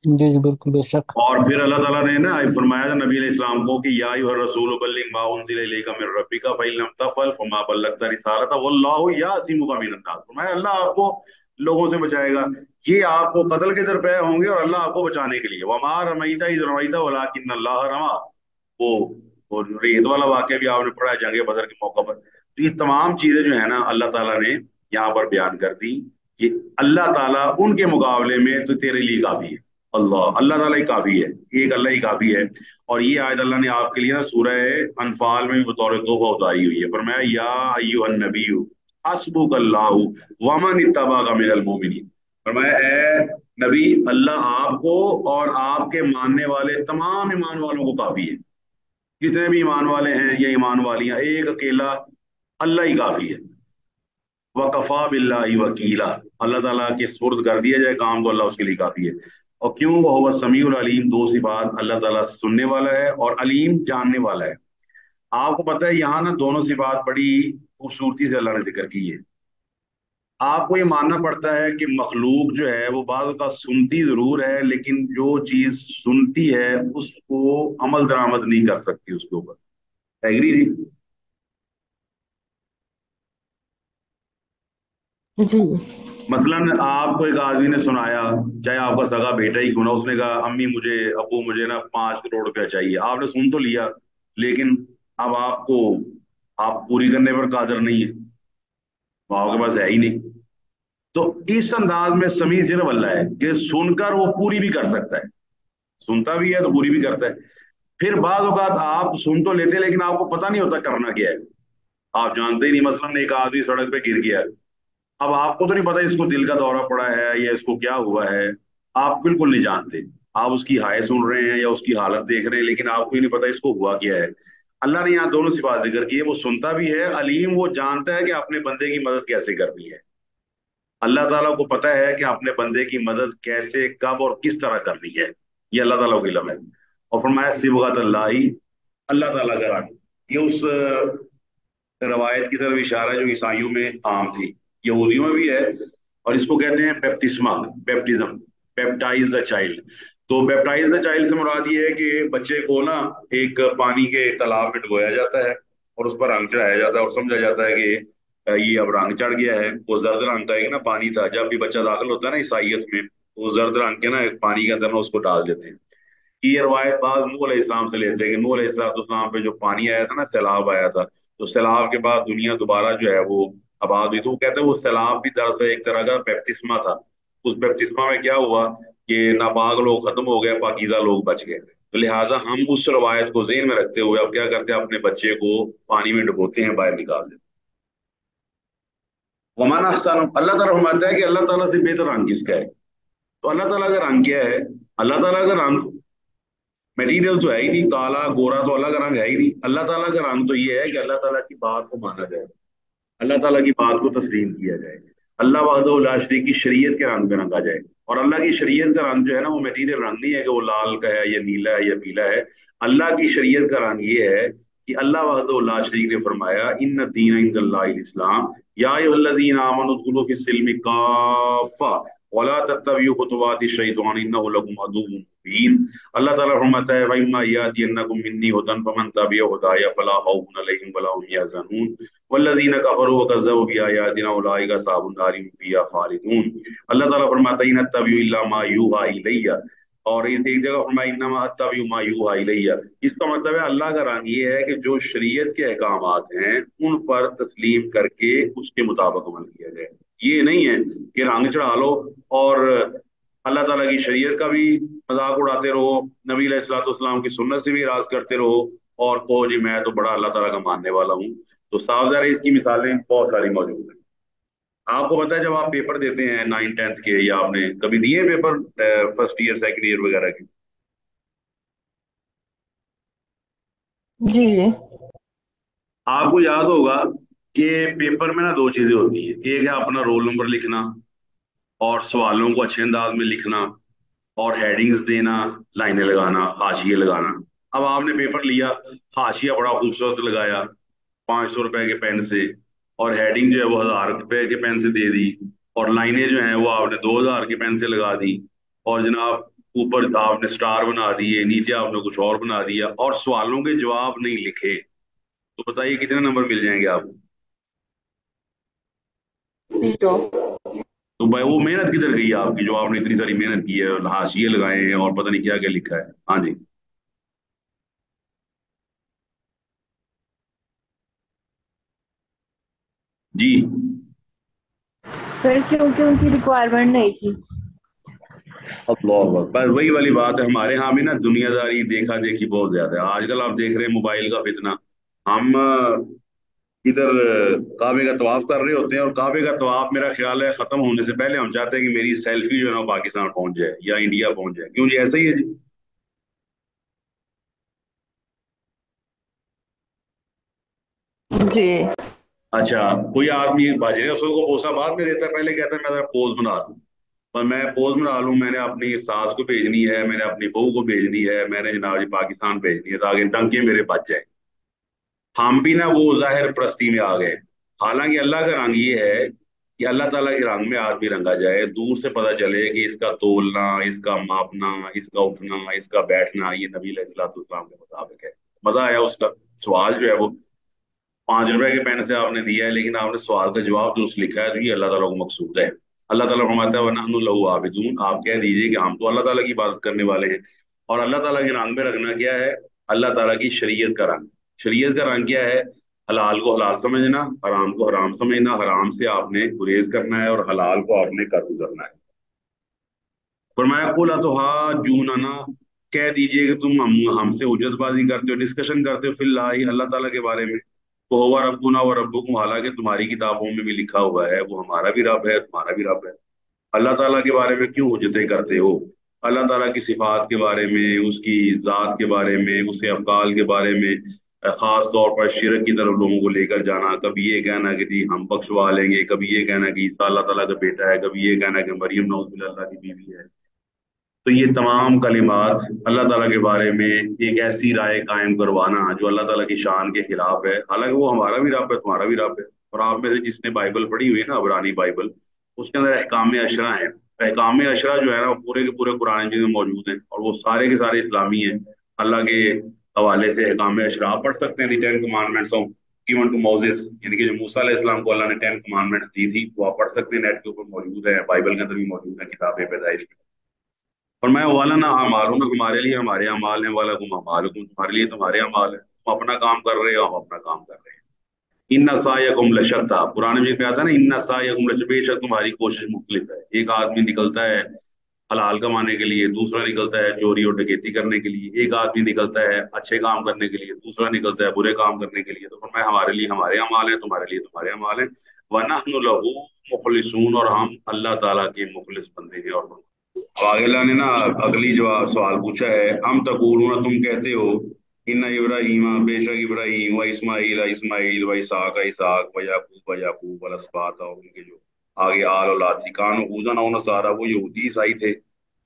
जी जी बिल्कुल बेशक। और फिर अल्लाह ताला ने ना फरमाया था नबी अलैहिस्सलाम को कि या अय्युहर रसूल बल्लिग मा उनज़िला इलैका मिन रब्बिका फ़इन लम तफ़अल फ़मा बल्लगता रिसालता वल्लाहु यासिमुका मिनन नास। फरमाया अल्लाह आपको लोगों से बचाएगा। ये आपको कत्ल के दर पे होंगे और अल्लाह आपको बचाने के लिए, वमा रमैता इज़ रमैता वलाकिन अल्लाह रमा। वो वो रेत वाला वाक्य भी आपने पढ़ा है जंग बदर के मौके पर। तो ये तमाम चीजें जो है ना अल्लाह ताला ने यहाँ पर बयान कर दी कि अल्लाह ताला उनके मुकाबले में तो तेरे लिए काफी है। अल्लाह अल्लाह ताला ही काफी है, एक अल्लाह ही काफी है। और ये आयत अल्लाह ने आपके लिए ना सूरह अनफाल में भी बतौर तोहफा उतारी हुई है। फरमाया या अय्युहन नबिय्यु हस्बुकल्लाहु वमन इत्तबाका मिनल मोमिनीन। फरमाया ए नबी, अल्लाह आपको और आपके मानने वाले तमाम ईमान वालों को काफी है। जितने भी ईमान वाले हैं या ईमान वालियां, एक अकेला अल्लाह ही काफी है। वकफा बिल्लाहि वकीला। अल्लाह ताला के सुपुर्द कर दिया जाए काम तो अल्लाह उसके लिए काफी है। और क्यों? वह हुवा समीउल अलीम, दो सिफात, अल्लाह ताला सुनने वाला है और अलीम जानने वाला है। आपको पता है यहाँ ना दोनों सिफात बड़ी खूबसूरती से अल्लाह ने जिक्र की है। आपको ये मानना पड़ता है कि मखलूक जो है वो बाज़ का सुनती जरूर है, लेकिन जो चीज सुनती है उसको अमल दरामद नहीं कर सकती उसके ऊपर। एग्री जी? जी। मसलन आपको एक आदमी ने सुनाया, चाहे आपका सगा बेटा ही क्यों ना, उसने कहा अम्मी मुझे, अब्बू मुझे ना 5 करोड़ रुपया चाहिए। आपने सुन तो लिया, लेकिन अब आपको, आप पूरी करने पर कादर नहीं है, वो आपके पास है ही नहीं। तो इस अंदाज में समी सिर्फ अल्लाह है कि सुनकर वो पूरी भी कर सकता है, सुनता भी है तो पूरी भी करता है। फिर बाज औकात आप सुन तो लेते हैं लेकिन आपको पता नहीं होता करना क्या है, आप जानते ही नहीं। मसलन एक आदमी सड़क पे गिर गया, अब आपको तो नहीं पता इसको दिल का दौरा पड़ा है या इसको क्या हुआ है, आप बिल्कुल नहीं जानते। आप उसकी हाय सुन रहे हैं या उसकी हालत देख रहे हैं, लेकिन आपको ही नहीं पता इसको हुआ क्या है। अल्लाह ने यहाँ दोनों सिफात जिक्र की है, वो सुनता भी है, अलीम, वो जानता है कि अपने बंदे की मदद कैसे करनी है। अल्लाह ताला को पता है कि अपने बंदे की मदद कैसे, कब और किस तरह करनी है। ये अल्लाह ताला को इल्म है। और फरमाया सिबगत अल्लाह, अल्लाह ताला का रंग, ये उस रवायत की तरफ इशारा है जो ईसाइयों में आम थी, यहूदियों में भी है। और इसको कहते हैं बैप्टिस्मा, बैप्टिज्म, बैप्टाइज द चाइल्ड। तो बैप्टाइज द चाइल्ड से मुराद ये है कि बच्चे को ना एक पानी के तालाब में डुबोया जाता है और उस पर रंग चढ़ाया जाता है और समझा जाता है कि ये अब रंग चढ़ गया है। वो जर्द रंग का एक ना पानी था, जब भी बच्चा दाखिल होता है ना ईसाइयत में, तो वो जर्द रंग के ना एक पानी के अंदर ना उसको डाल देते हैं। ये रवायत बाज नूह अलैहिस्सलाम से लेते हैं कि नूह अलैहिस्सलाम पे जो पानी आया था ना, सैलाब आया था, तो सैलाब के बाद दुनिया दोबारा जो है वो आबाद हुई। तो वो कहते हैं वो सैलाब भी दरअसल एक तरह का बैप्टिस्मा था। उस बैप्टिस्मा में क्या हुआ कि नापाक लोग खत्म हो गए, पाकीज़ा लोग बच गए। तो लिहाजा हम उस रवायत को ज़हन में रखते हुए अब क्या करते हैं, अपने बच्चे को पानी में डुबोते हैं, बाहर निकाल देते हैं। वमान अहसन, अल्लाह ताला फरमाता है कि अल्लाह ताला से बेहतर रंग किसका है। तो अल्लाह ताला का रंग क्या है? अल्लाह ताला का रंग मटेरियल तो है ही नहीं, काला गोरा तो अल्लाह का रंग है ही नहीं। अल्लाह ताला का रंग तो ये है कि अल्लाह ताला की बात को माना जाए, अल्लाह ताला की बात को तस्लीम किया जाए, अल्लाह वहदहू ला शरीक की शरीयत के रंग में रंगा जाए। और अल्लाह की शरीयत का रंग जो है ना, वो मटीरियल रंग नहीं है कि वो लाल का है या नीला है या पीला है। अल्लाह की शरीयत का रंग ये है कि अल्लाह वहदहू ला शरीक ने फरमाया इन्न दीन इंदल्लाहिल इस्लाम या अय्युहल्लज़ीना आमनू उदखुलू फिस्सिल्मि काफ़ा वला तत्तबिउ खुतुवातिश शैतान इन्नहु लकुम अदुव्वुन मुबीन। अल्लाह ताला फरमाता है वइम्मा यातियन्नकुम मिन्नी हुदन फमन तबिअ हुदाया फला खौफुन अलैहिम वला हुम यहज़नून वल्लज़ीना कफरू वकज़्ज़बू बिआयातिना उलाइका अस्हाबुन नारि हुम फ़ीहा खालिदून। अल्लाह ताला फरमाता है इन अत्तबिउ इल्ला मा यूहा इलैया, और एक जगह फरमाया इन्नमा अत्तबिउ मा यूहा इलैया। इसका मतलब है अल्लाह का रंग ये है कि जो शरीयत के अहकामात हैं उन पर तस्लीम करके उसके मुताबिक अमल किया जाए। ये नहीं है कि रंग चढ़ा लो और अल्लाह ताला की शरीयत का भी मजाक उड़ाते रहो, नबी अलैहिस्सलाम की सुन्नत से भी राज करते रहो और कहो जी मैं तो बड़ा अल्लाह ताला का मानने वाला हूँ। तो साफ ज़ाहिर है इसकी मिसालें बहुत सारी मौजूद हैं। आपको पता है जब आप पेपर देते हैं 9th 10th के, या आपने कभी दिए paper first year second year वगैरह के? जी जी। आपको याद होगा कि पेपर में ना दो चीजें होती है, एक है अपना रोल नंबर लिखना और सवालों को अच्छे अंदाज में लिखना और हेडिंग्स देना, लाइनें लगाना, हाशिए लगाना। अब आपने पेपर लिया, हाशिया बड़ा खूबसूरत लगाया 500 रुपए के पेन से, और हेडिंग जो है वो 1000 रुपए के पेन से दे दी, और लाइनें जो हैं वो आपने 2000 के पेन से लगा दी, और जनाब ऊपर आपने स्टार बना दिए, नीचे आपने कुछ और बना दिया, और सवालों के जवाब नहीं लिखे। तो बताइए कितने नंबर मिल जाएंगे आपको? जीरो। तो भाई वो मेहनत किधर गई आपकी, जो आपने इतनी सारी मेहनत की है, हाशिए लगाए हैं और पता नहीं क्या क्या लिखा है। हाँ जी। जी। सर क्योंकि उनकी रिक्वायरमेंट नहीं थी। अल्लाह अकबर। बस वही वाली बात है, हमारे यहाँ भी ना दुनियादारी देखा देखी बहुत ज्यादा है आजकल। आप देख रहे हैं मोबाइल का फितना। हम इधर काबे का तवाफ कर रहे होते हैं, और काबे का तवाफ मेरा ख्याल है खत्म होने से पहले हम चाहते हैं कि मेरी सेल्फी जो है ना वो पाकिस्तान पहुंच जाए या इंडिया पहुंच जाए। क्यों जी, ऐसा ही है जी। जी अच्छा, कोई आदमी बाजरे रसूल को बोसा बाद में देता है, पहले कहता है मैं जरा पोज बना लूं। पर मैं पोज बना लूं, मैंने अपनी सास को भेजनी है, मैंने अपनी बहू को भेजनी है, मैंने जनाब जी पाकिस्तान भेजनी है, ताकि टंके मेरे बच जाए। हम भी ना वो जाहिर प्रस्ती में आ गए। हालांकि अल्लाह का रंग ये है कि अल्लाह ताला के रंग में आदमी रंगा जाए, दूर से पता चले कि इसका तोलना, इसका मापना, इसका उठना, इसका बैठना ये नबी अलैहिस्सलाम के मुताबिक है। मजा आया उसका। सवाल जो है वो 5 रुपए के पेन से आपने दिया है, लेकिन आपने सवाल का जवाब दुरुस्त लिखा है, तो ये अल्लाह ताला को मकसूद है। अल्लाह ताला फरमाता है वनहनु लहू आबिदून, आप कह दीजिए कि हम तो अल्लाह ताला की इबादत करने वाले हैं। और अल्लाह ताला के रंग में रखना क्या है? अल्लाह ताला की शरीयत का रंग। शरीयत का रंग क्या है? हलाल को हलाल समझना, हराम को हराम समझना, हराम से आपने गुरेज करना है और हलाल को आपने कर गुजरना है। फरमाया कुला तो हा जूना ना, कह दीजिए कि तुम हमसे हुज्जतबाजी करते हो, डिस्कशन करते हो फिल्लाही अल्लाह ताला के बारे में। तो हुवा रब्बुना व रब्बुकुम, हालांकि तुम्हारी किताबों में भी लिखा हुआ है वो हमारा भी रब है तुम्हारा भी रब है। अल्लाह ताला के बारे में क्यों हुज्जतें करते हो? अल्लाह ताला की सिफात के बारे में, उसकी ज़ात के बारे में, उसके अफ़आल के बारे में, ख़ास तौर पर शिरक की तरफ लोगों को लेकर जाना। कभी ये कहना कि जी हम बख्शवा लेंगे, कभी ये कहना कि ईसा अल्लाह ताला का बेटा है, कभी ये कहना कि मरियम नऊज़ुबिल्लाह अल्लाह की बीवी है। तो ये तमाम कलिमात अल्लाह ताला के बारे में एक ऐसी राय कायम करवाना जो अल्लाह ताला की शान के खिलाफ है। हालांकि वो हमारा भी रब है तुम्हारा भी रब है। और आप में से जिसने बाइबल पढ़ी हुई है ना, अबरानी बाइबल, उसके अंदर अहकाम अशरा है। अहकाम अशरा जो है ना वो पूरे के पूरे कुरान मजीद में मौजूद हैं, और वो सारे के सारे इस्लामी हैं। अल्लाह के हवाले से अहकाम अशरा आप पढ़ सकते हैं। The 10 commandments of given to Moses, यानी कि जो मूसा अलैहिस्सलाम को अल्लाह ने 10 कमांडमेंट्स दी थी, वो आप पढ़ सकते हैं, नेट के ऊपर मौजूद है, बाइबल के अंदर भी मौजूद है, किताब पैदाइश में। और मैं वाला ना अमाल हूँ ना, हमारे लिए हमारे अमाल हैं, वाला तुम अमाल हो, तुम तुम्हारे लिए तुम्हारे अमाल है। तुम अपना काम कर रहे हो, हम अपना काम कर रहे हैं। इन्ना सायकुम लशत्ता, पुराने में आता है ना, इन्ना सायकुम लशत्ता, बेशक तुम्हारी कोशिश मुख्तलिफ है। एक आदमी निकलता है हलाल कमाने के लिए, दूसरा निकलता है चोरी और डकैती करने के लिए, एक आदमी निकलता है अच्छे काम करने के लिए, दूसरा निकलता है बुरे काम करने के लिए। तो फरमाया हमारे लिए हमारे अमाल हैं, तुम्हारे लिए तुम्हारे अमाल हैं। वनहनु लहू मुखलिसून, और हम अल्लाह ताला के मुखलिस बंदे हैं। और अब आगे अल्लाह ने ना अगली जवाब सवाल पूछा है, हम तकूलून, तुम कहते हो, इन्ना इब्राहीम, बेशक इब्राहीम, व इस्माइल इस्माइल, व इसहाक इसहाक, व याकूब वल अस्बात, और उनके जो आगे आल औलाद थी, कान हूदन और नसारा, वो यहूदी ईसाई थे।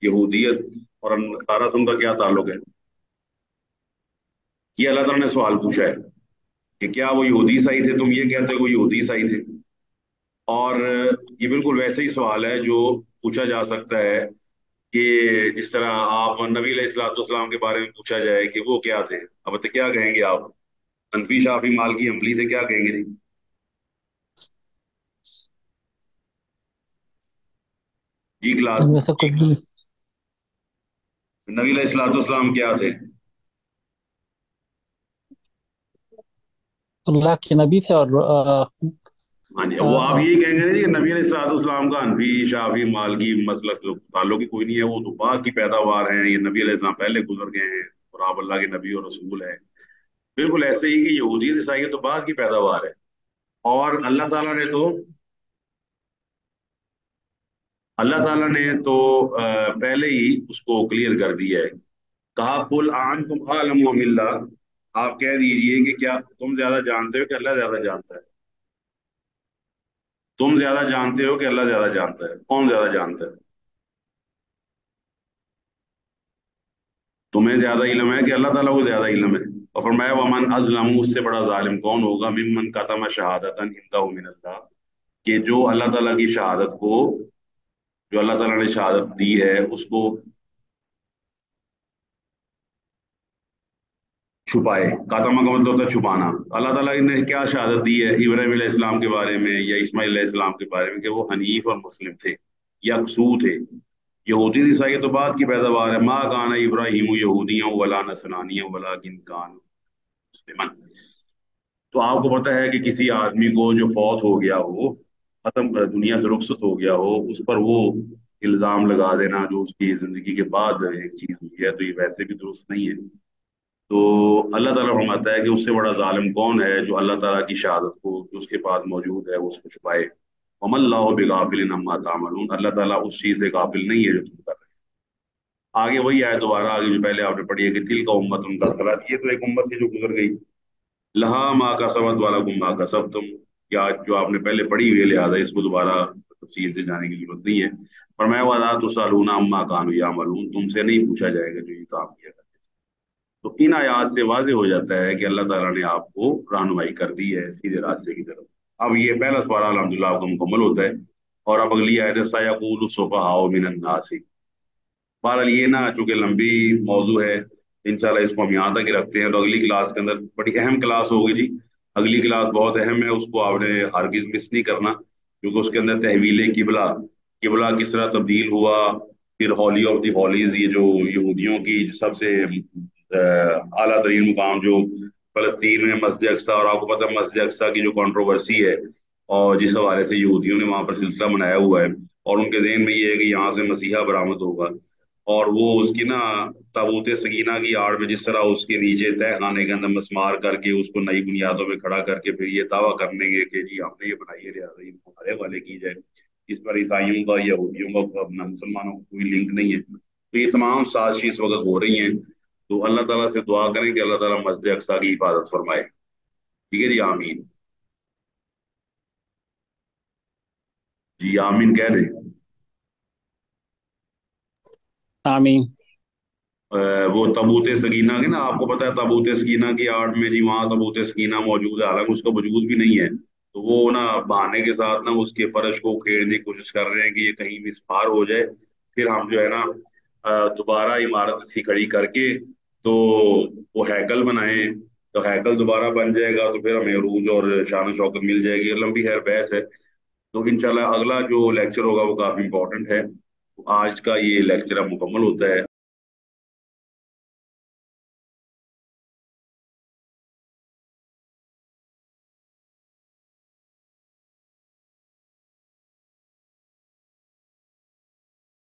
यहूदियत और नसारा से उनका क्या ताल्लुक है? ये अल्लाह ताला ने सवाल पूछा है कि क्या वो यहूदी ईसाई थे? तुम ये कहते हो वो यहूदी ईसाई थे। और ये बिल्कुल वैसे ही सवाल है जो पूछा जा सकता है कि जिस तरह आप नबी अलैहिस्सलाम के बारे में पूछा जाए कि वो क्या थे, अब तो क्या कहेंगे आप? हनफी शाफी मालकी अम्बली थे, क्या कहेंगे जी? जी क्लास। इनमें से कुछ भी। नबी अलैहिस्सलाम क्या थे? अल्लाह के नबी थे, और हाँ जी, वो क्या आप था? यही कहेंगे ना जी कि नबी अलैहिस्सलाम का हनफी शाफी मालकी मसलक से ताल्लुक ही कोई नहीं है, वो तो बाद की पैदावार है, ये नबी अलैहिस्सलाम पहले गुजर गए हैं और आप अल्लाह के नबी और रसूल है। बिल्कुल ऐसे ही कि यहूदी ईसाई तो बाद की पैदावार है। और अल्लाह ताला ने तो पहले ही उसको क्लियर कर दिया है। कहा कुल आन तुम आलम मिल्ला, آپ کہہ دیجئے کہ کیا تم زیادہ جانتے ہو کہ اللہ زیادہ جانتا ہے؟ تم زیادہ جانتے ہو کہ اللہ زیادہ جانتا ہے؟ کون زیادہ جانتا ہے؟ تمہیں زیادہ علم ہے کہ اللہ تعالیٰ کو زیادہ علم ہے؟ اور فرمایا ومن ازلم، اس سے بڑا ظالم کون ہوگا، ممن کتم شہادۃ عنده من اللہ، کہ جو اللہ تعالیٰ کی شہادت کو، جو اللہ تعالیٰ نے شہادت دی ہے اس کو چھپائے۔ کاتمہ کا مطلب ہوتا ہے چھپانا۔ اللہ تعالیٰ نے کیا شہادت دی ہے ابراہیم علیہ السلام کے بارے میں یا اسماعیل علیہ السلام کے بارے میں، کہ وہ حنیف اور مسلم تھے، یکسو تھے۔ یہودی عیسائی تو بعد کی پیداوار ہے۔ ما کان ابراہیم یہودیاں ولا نصرانیاں ولکن کان مسلما۔ تو آپ کو پتا ہے کہ کسی آدمی کو جو فوت ہو گیا ہو، ختم دنیا سے رخصت ہو گیا ہو، اس پر وہ الزام لگا دینا جو اس کی زندگی کے بعد ایک چیز ہوئی ہے، تو یہ ویسے بھی درست نہیں ہے۔ تو اللہ تعالیٰ فرماتا ہے کہ اس سے بڑا ظالم کون ہے جو اللہ تعالیٰ کی شہادت کو جو اس کے پاس موجود ہے اس کو چھپائے۔ وما اللہ بغافل عما تعملون، اللہ تعالیٰ اس چیز سے غافل نہیں ہے جو تم کر رہے ہیں۔ آگے وہی آئے دوبارہ، آگے جو پہلے آپ نے پڑھی ہے کہ تل کا امت ان کا خلاص، یہ تو ایک امت تھی جو گزر گئی، لہا ما کا سبت والا گم ما کا سب تم، یا جو آپ نے پہلے پڑھی ہوئی ہے لہٰذا اس کو دوبارہ تفصیل سے جانے کی ضرورت نہیں ہے۔ فرمایا وَلَا تُسْأَلُونَ عَمَّا كَانُوا يَعْمَلُونَ، تم سے نہیں پوچھا جائے گا جو یہ کام کیا کرتے۔ تو ان آیات سے واضح ہو جاتا ہے کہ اللہ تعالیٰ نے آپ کو رہنمائی کر دی ہے سیدھے راستے کی طرف۔ اب یہ پہلا سوال الحمدللہ آپ کا مکمل ہوتا ہے، اور اب اگلی آیت ہے سَيَقُولُ السُّفَهَاءُ مِنَ النَّاسِ۔ بہرحال یہ نا چونکہ لمبی موضوع ہے، انشاءاللہ اس کو ہم یہاں تک ہی رکھتے ہیں، تو اگلی کلاس کے اندر بڑی اہم کلاس ہوگی جی، اگلی کلاس بہت اہم ہے، اس کو آپ نے ہرگز مس نہیں کرنا، کیونکہ اس کے اندر تحویل قبلہ، قبلہ کس طرح تبدیل ہوا، پھر ہولی آف دی ہولیز، یہ جو یہودیوں کی سب سے اعلیٰ ترین مقام جو فلسطین میں مسجد اقصیٰ، اور آپ کو پتہ ہے مسجد اقصیٰ کی جو کنٹروورسی ہے اور جس حوالے سے یہودیوں نے وہاں پر سلسلہ منایا ہوا ہے، اور ان کے ذہن میں یہ ہے کہ یہاں سے مسیحا برآمد ہوگا، اور وہ اس کی نا تابوت سکینہ کی آڑ میں جس طرح اس کے نیچے تہ خانے کے اندر مسمار کر کے اس کو نئی بنیادوں پہ کھڑا کر کے پھر یہ دعویٰ کرنے گے کہ جی ہم نے یہ بنائی ہے لہٰذا یہ ہمارے حوالے کی جائے، اس پر عیسائیوں کا یہودیوں کا اپنا مسلمانوں کا کوئی لنک نہیں ہے۔ تو یہ تمام سازشیں اس وقت ہو رہی ہیں، تو اللہ تعالیٰ سے دعا کریں کہ اللہ تعالیٰ مسجد اقصیٰ کی حفاظت فرمائے۔ ٹھیک ہے جی، آمین جی، آمین کہہ دیں۔ آمین۔ وہ تابوت سکینہ کے نا، آپ کو پتا ہے تابوت سکینہ کی آڑ میں جی وہاں تابوت سکینہ موجود ہے، حالانکہ اس کا وجود بھی نہیں ہے، تو وہ نا بہانے کے ساتھ نا اس کے فرش کو کھیڑنے کی کوشش کر رہے ہیں کہ یہ کہیں مسمار ہو جائے، پھر ہم جو ہے نا دوبارہ عمارت اسی کھڑی کر کے تو وہ ہیکل بنائیں، تو ہیکل دوبارہ بن جائے گا، تو پھر ہمیں عروج اور شان و شوکت مل جائے گی۔ لمبی خیر بحث ہے، تو انشاءاللہ اگلا جو لیکچر ہوگا وہ کافی امپورٹنٹ ہے۔ آج کا یہ لیکچر اب مکمل ہوتا ہے۔